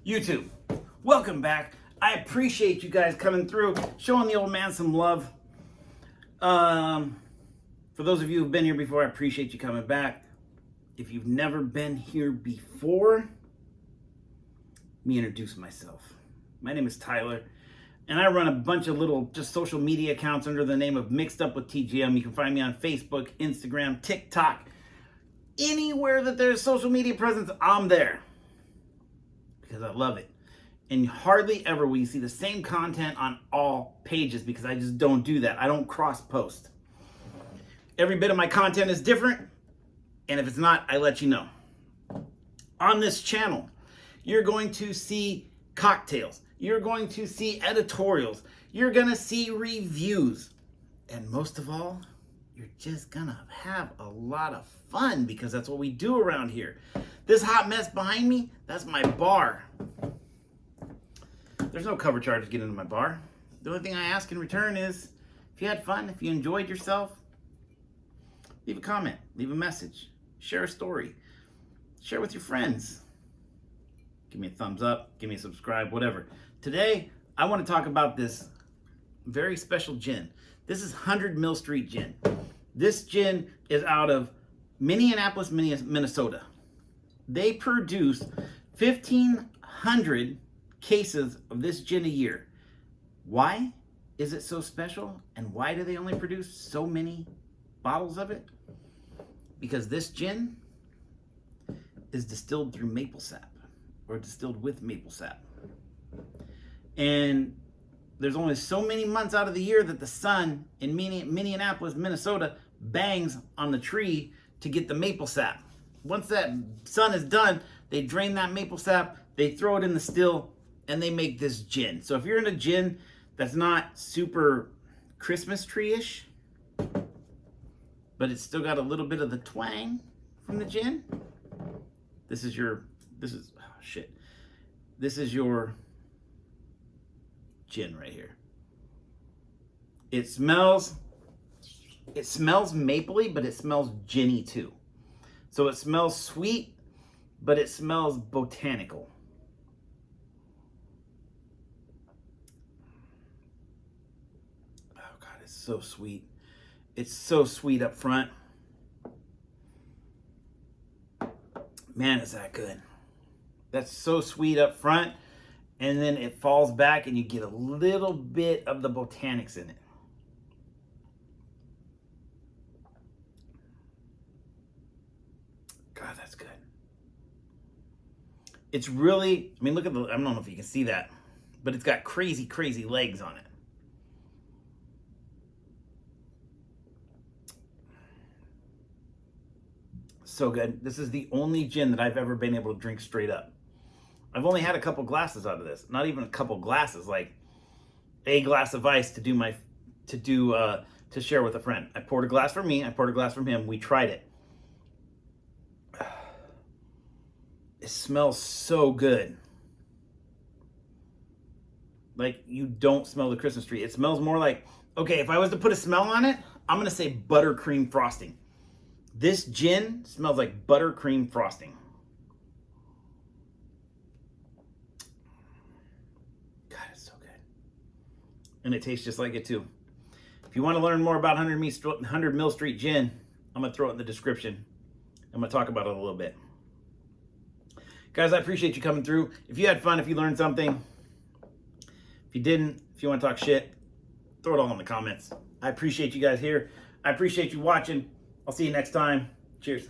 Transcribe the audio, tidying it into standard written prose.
YouTube, welcome back. I appreciate you guys coming through, showing the old man some love. For those of you who've been here before, I appreciate you coming back. If you've never been here before, let me introduce myself. My name is Tyler, and I run a bunch of little just social media accounts under the name of Mixed Up with TGM. You can find me on Facebook, Instagram, TikTok. Anywhere that there's social media presence, I'm there. Because I love it. And hardly ever will you see the same content on all pages because I just don't do that. I don't cross post. Every bit of my content is different, and if it's not, I let you know. On this channel, you're going to see cocktails. You're going to see editorials. You're going to see reviews. And most of all, you're just going to have a lot of fun because that's what we do around here. This hot mess behind me, that's my bar. There's no cover charge to get into my bar. The only thing I ask in return is if you had fun, if you enjoyed yourself, leave a comment, leave a message, share a story, share with your friends. Give me a thumbs up, give me a subscribe, whatever. Today, I want to talk about this very special gin. This is 100 Mill Street Gin. This gin is out of Minneapolis, Minnesota. They produce 1,500 cases of this gin a year. Why is it so special? And why do they only produce so many bottles of it? Because this gin is distilled through maple sap, or distilled with maple sap. And there's only so many months out of the year that the sun in Minneapolis, Minnesota bangs on the tree to get the maple sap. Once that sun is done, they drain that maple sap, they throw it in the still, and they make this gin. So if you're in a gin that's not super Christmas tree-ish, but it's still got a little bit of the twang from the gin, this is your gin right here. It smells mapley, but it smells ginny too. So it smells sweet, but it smells botanical. Oh God, it's so sweet. It's so sweet up front. Man, is that good. That's so sweet up front, and then it falls back and you get a little bit of the botanics in it. God, that's good. It's really, I mean, look at the, I don't know if you can see that, but it's got crazy, crazy legs on it. So good. This is the only gin that I've ever been able to drink straight up. I've only had a couple glasses out of this. Not even a couple glasses, like a glass of ice to share with a friend. I poured a glass for me, I poured a glass from him, we tried it. It smells so good. Like you don't smell the Christmas tree. It smells more like, okay, if I was to put a smell on it, I'm gonna say buttercream frosting. This gin smells like buttercream frosting. God, it's so good. And it tastes just like it too. If you want to learn more about 100 Mill Street Gin, I'm gonna throw it in the description. I'm gonna talk about it a little bit. Guys, I appreciate you coming through. If you had fun, if you learned something, if you didn't, if you want to talk shit, throw it all in the comments. I appreciate you guys here. I appreciate you watching. I'll see you next time. Cheers.